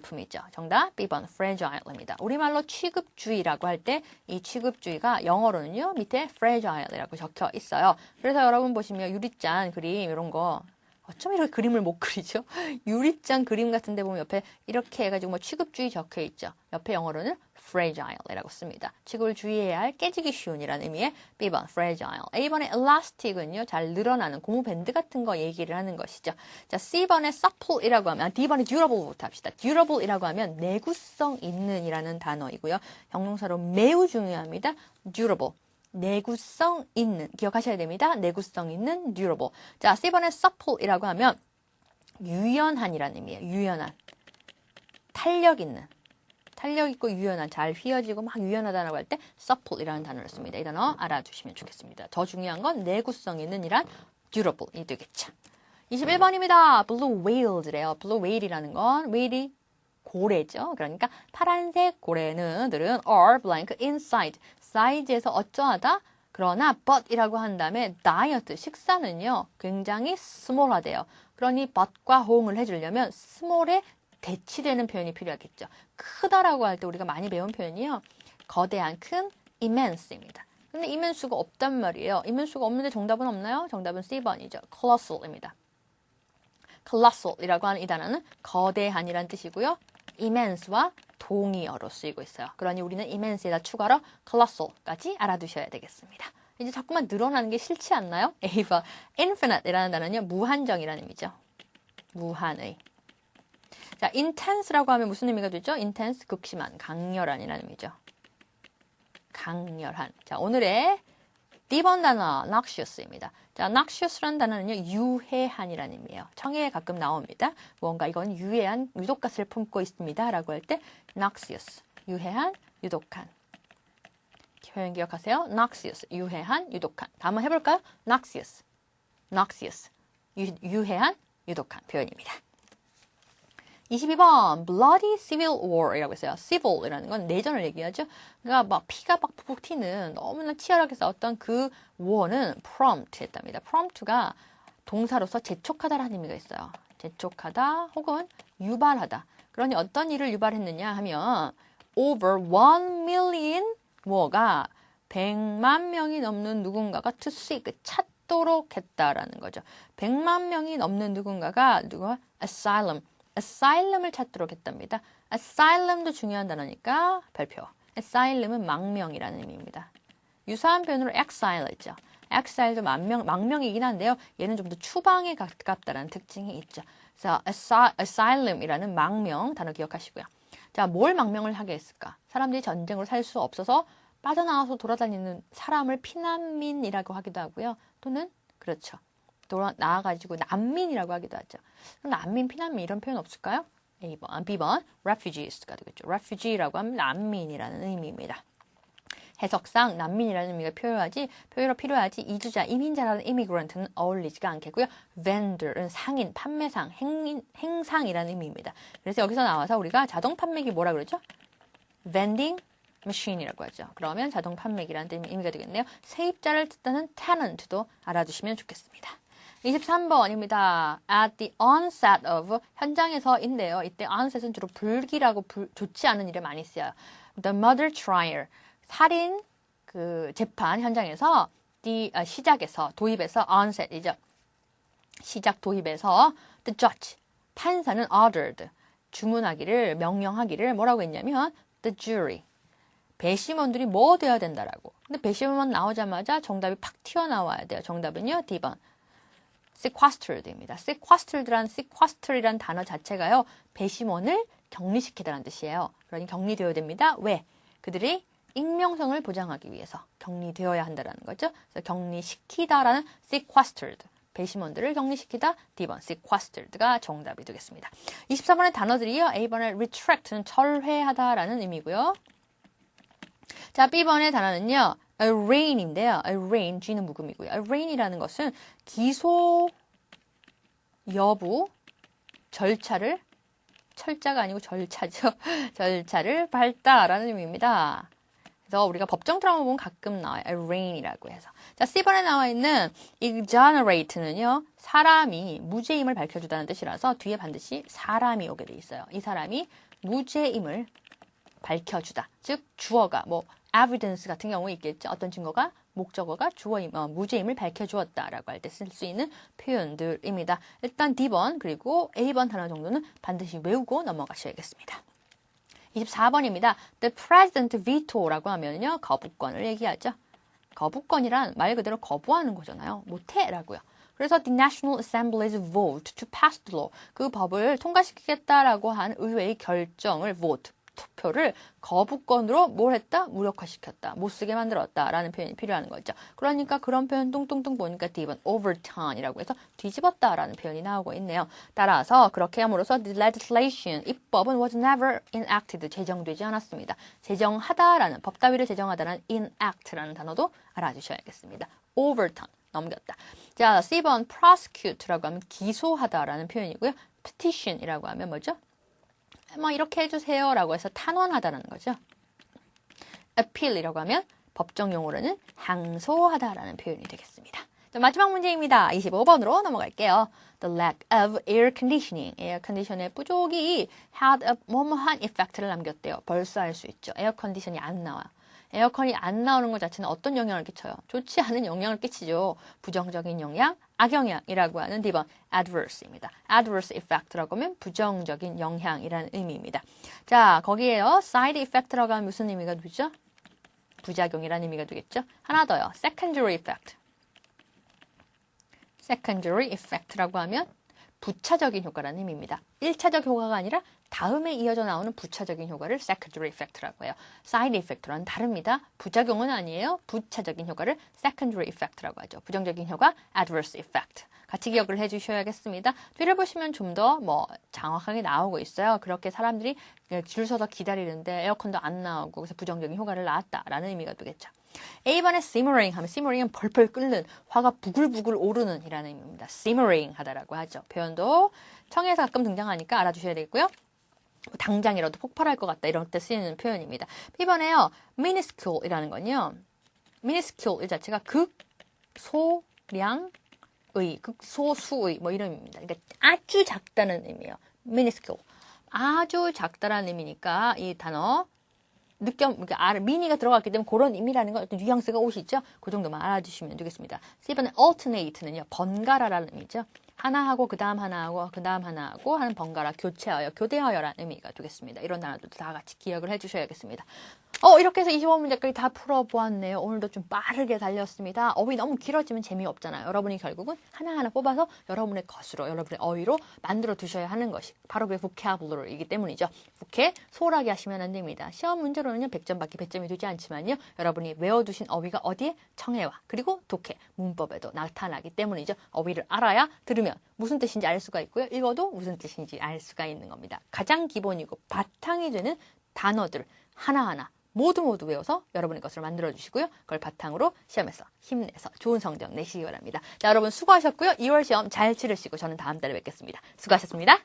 제품이죠. 정답 B번 fragile입니다. 우리말로 취급주의라고 할 때 이 취급주의가 영어로는요. 밑에 fragile이라고 적혀 있어요. 그래서 여러분 보시면 유리잔 그림 이런 거 어쩜 이렇게 그림을 못 그리죠? 유리잔 그림 같은 데 보면 옆에 이렇게 해가지고 뭐 취급주의 적혀 있죠. 옆에 영어로는 fragile이라고 씁니다. 취급을 주의해야 할 깨지기 쉬운이라는 의미의 B번 fragile. A번의 elastic은요. 잘 늘어나는 고무 밴드 같은 거 얘기를 하는 것이죠. 자, C번의 supple이라고 하면 D번의 durable부터 합시다. durable이라고 하면 내구성 있는 이라는 단어이고요. 형용사로 매우 중요합니다. durable. 내구성 있는, 기억하셔야 됩니다. 내구성 있는 durable. 자, C번의 supple이라고 하면 유연한이라는 의미예요. 유연한. 탄력 있는. 탄력 있고 유연한, 잘 휘어지고 막 유연하다라고 할 때 supple이라는 단어를 씁니다. 이 단어 알아두시면 좋겠습니다. 더 중요한 건 내구성 있는 이란 durable이 되겠죠. 21번입니다. blue whale즈래요. blue whale이라는 건 whale이 고래죠. 그러니까 파란색 고래들은 are blank inside. size에서 어쩌하다? 그러나 but이라고 한 다음에 diet, 식사는요. 굉장히 small하대요. 그러니 but과 호응을 해주려면 small에 대치되는 표현이 필요하겠죠. 크다라고 할 때 우리가 많이 배운 표현이요. 거대한, 큰, immense입니다. 근데 immense가 없단 말이에요. immense가 없는데 정답은 없나요? 정답은 C번이죠. colossal입니다. colossal이라고 하는 이 단어는 거대한이란 뜻이고요. immense와 동의어로 쓰이고 있어요. 그러니 우리는 immense에다 추가로 colossal까지 알아두셔야 되겠습니다. 이제 자꾸만 늘어나는 게 싫지 않나요? A번 infinite이라는 단어는요. 무한정이라는 의미죠. 무한의. 자, intense라고 하면 무슨 의미가 되죠? intense, 극심한, 강렬한이라는 의미죠. 강렬한. 자, 오늘의 D번 단어, noxious입니다. 자, noxious라는 단어는요, 유해한이라는 의미예요. 청해에 가끔 나옵니다. 뭔가 이건 유해한 유독가스를 품고 있습니다. 라고 할 때 noxious, 유해한, 유독한. 표현 기억하세요. noxious, 유해한, 유독한. 다음 한번 해볼까요? noxious, noxious, 유해한, 유독한 표현입니다. 22번 bloody civil war이라고 했어요. civil이라는 건 내전을 얘기하죠. 그러니까 막 피가 막 푹푹 튀는 너무나 치열하게 싸웠던 그 war는 prompt했답니다. prompt가 동사로서 재촉하다라는 의미가 있어요. 재촉하다 혹은 유발하다. 그러니 어떤 일을 유발했느냐 하면 over 1 million war가 100만 명이 넘는 누군가가 to seek, 찾도록 했다라는 거죠. 100만 명이 넘는 누군가가 asylum을 찾도록 했답니다. asylum도 중요한 단어니까 발표. asylum은 망명이라는 의미입니다. 유사한 표현으로 exile 있죠. exile도 망명이긴 한데요. 얘는 좀 더 추방에 가깝다는 특징이 있죠. 그래서 asylum이라는 망명 단어 기억하시고요. 자, 뭘 망명을 하게 했을까? 사람들이 전쟁으로 살 수 없어서 빠져나와서 돌아다니는 사람을 피난민이라고 하기도 하고요. 또는 그렇죠. 나와가지고 난민이라고 하기도 하죠. 난민, 피난민 이런 표현 없을까요? A번, B번 refugees가 되겠죠. refugee라고 하면 난민이라는 의미입니다. 해석상 난민이라는 의미가 필요하지 이주자, 이민자라는 immigrant는 어울리지가 않겠고요. vendor은 상인, 판매상, 행상이라는 의미입니다. 그래서 여기서 나와서 우리가 자동 판매기 뭐라 그러죠? vending machine이라고 하죠. 그러면 자동 판매기라는 의미가 되겠네요. 세입자를 뜻하는 tenant도 알아두시면 좋겠습니다. 23번입니다. At the onset of 현장에서인데요. 이때 onset은 주로 불길하고 좋지 않은 일에 많이 쓰여요. The murder trial 살인 그 재판 현장에서 시작에서 도입에서 onset이죠. 시작 도입에서 the judge 판사는 ordered 주문하기를 명령하기를 뭐라고 했냐면 the jury 배심원들이 뭐 돼야 된다라고. 근데 배심원 나오자마자 정답이 팍 튀어나와야 돼요. 정답은요. D번. sequestered입니다. sequestered이란 단어 자체가요. 배심원을 격리시키다라는 뜻이에요. 그러니 격리되어야 됩니다. 왜? 그들이 익명성을 보장하기 위해서 격리되어야 한다는 거죠. 그래서 격리시키다라는 sequestered. 배심원들을 격리시키다. D번 sequestered가 정답이 되겠습니다. 24번의 단어들이요. A번의 retract는 철회하다라는 의미고요. 자, B번의 단어는요. arraign인데요. arraign, G는 묵음이고요. arraign이라는 것은 기소 여부, 절차를, 철자가 아니고 절차죠. 절차를 밟다라는 의미입니다. 그래서 우리가 법정 드라마 보면 가끔 나와요. arraign이라고 해서. 자, C번에 나와 있는 exonerate는요. 사람이 무죄임을 밝혀주다는 뜻이라서 뒤에 반드시 사람이 오게 돼 있어요. 이 사람이 무죄임을 밝혀주다. 즉 주어가 뭐 evidence 같은 경우에 있겠죠. 어떤 증거가 목적어가 주어임, 무죄임을 밝혀주었다라고 할 때 쓸 수 있는 표현들입니다. 일단 D번 그리고 A번 단어 정도는 반드시 외우고 넘어가셔야겠습니다. 24번입니다. The President Veto라고 하면요. 거부권을 얘기하죠. 거부권이란 말 그대로 거부하는 거잖아요. 못해라고요. 그래서 the National Assembly's vote to pass the law. 그 법을 통과시키겠다라고 한 의회의 결정을 vote, 투표를 거부권으로 뭘 했다? 무력화시켰다. 못 쓰게 만들었다라는 표현이 필요한 거죠. 그러니까 그런 표현 뚱뚱뚱 보니까 D번 overturn이라고 해서 뒤집었다라는 표현이 나오고 있네요. 따라서 그렇게 함으로써 the legislation, 입법은 was never enacted, 제정되지 않았습니다. 제정하다라는, 법 따위를 제정하다라는 enact라는 단어도 알아주셔야겠습니다. overturn, 넘겼다. 자, C번 prosecute라고 하면 기소하다라는 표현이고요. petition이라고 하면 뭐죠? 뭐 이렇게 해주세요 라고 해서 탄원하다라는 거죠. appeal이라고 하면 법정 용어로는 항소하다라는 표현이 되겠습니다. 자, 마지막 문제입니다. 25번으로 넘어갈게요. The lack of air conditioning. 에어 컨디션의 부족이 had a 뭐뭐한 effect를 남겼대요. 벌써 알 수 있죠. 에어 컨디션이 안 나와요. 에어컨이 안 나오는 것 자체는 어떤 영향을 끼쳐요? 좋지 않은 영향을 끼치죠. 부정적인 영향, 악영향이라고 하는 D번 adverse입니다. adverse effect라고 하면 부정적인 영향이라는 의미입니다. 자, 거기에요. side effect라고 하면 무슨 의미가 되죠? 부작용이라는 의미가 되겠죠? 하나 더요. secondary effect. secondary effect라고 하면 부차적인 효과라는 의미입니다. 1차적 효과가 아니라 다음에 이어져 나오는 부차적인 효과를 secondary effect라고 해요. side effect와는 다릅니다. 부작용은 아니에요. 부차적인 효과를 secondary effect라고 하죠. 부정적인 효과 adverse effect. 같이 기억을 해주셔야겠습니다. 뒤를 보시면 좀 더 뭐 정확하게 나오고 있어요. 그렇게 사람들이 줄 서서 기다리는데 에어컨도 안 나오고 그래서 부정적인 효과를 낳았다라는 의미가 되겠죠. A번에 simmering 하면 simmering은 벌벌 끓는, 화가 부글부글 오르는 이라는 의미입니다. simmering 하다라고 하죠. 표현도 청에서 가끔 등장하니까 알아두셔야 되겠고요. 당장이라도 폭발할 것 같다 이런 때 쓰이는 표현입니다. B번에요. minuscule이라는 건요. minuscule 이 자체가 극소량의, 극소수의 뭐 이런 의미입니다. 그러니까 아주 작다는 의미예요. minuscule. 아주 작다라는 의미니까 이 단어 그러니까 미니가 들어갔기 때문에 그런 의미라는 건 어떤 뉘앙스가 오시죠? 그 정도만 알아주시면 되겠습니다. C번에 alternate는요. 번갈아라는 의미죠. 하나 하고 그 다음 하나 하고 그 다음 하나 하고 하는 번갈아, 교체하여, 교대하여라는 의미가 되겠습니다. 이런 단어들도 다 같이 기억을 해주셔야겠습니다. 이렇게 해서 25문제까지 다 풀어보았네요. 오늘도 좀 빠르게 달렸습니다. 어휘 너무 길어지면 재미없잖아요. 여러분이 결국은 하나하나 뽑아서 여러분의 것으로, 여러분의 어휘로 만들어 두셔야 하는 것이 바로 그 vocabulary이기 때문이죠. vocab 소홀하게 하시면 안 됩니다. 시험 문제로는요 100점 받기 100점이 되지 않지만요. 여러분이 외워두신 어휘가 어디에? 청해와 그리고 독해, 문법에도 나타나기 때문이죠. 어휘를 알아야 들으면 무슨 뜻인지 알 수가 있고요. 읽어도 무슨 뜻인지 알 수가 있는 겁니다. 가장 기본이고 바탕이 되는 단어들 하나하나 모두 외워서 여러분의 것으로 만들어주시고요. 그걸 바탕으로 시험에서 힘내서 좋은 성적 내시기 바랍니다. 자, 여러분 수고하셨고요. 2월 시험 잘 치르시고 저는 다음 달에 뵙겠습니다. 수고하셨습니다.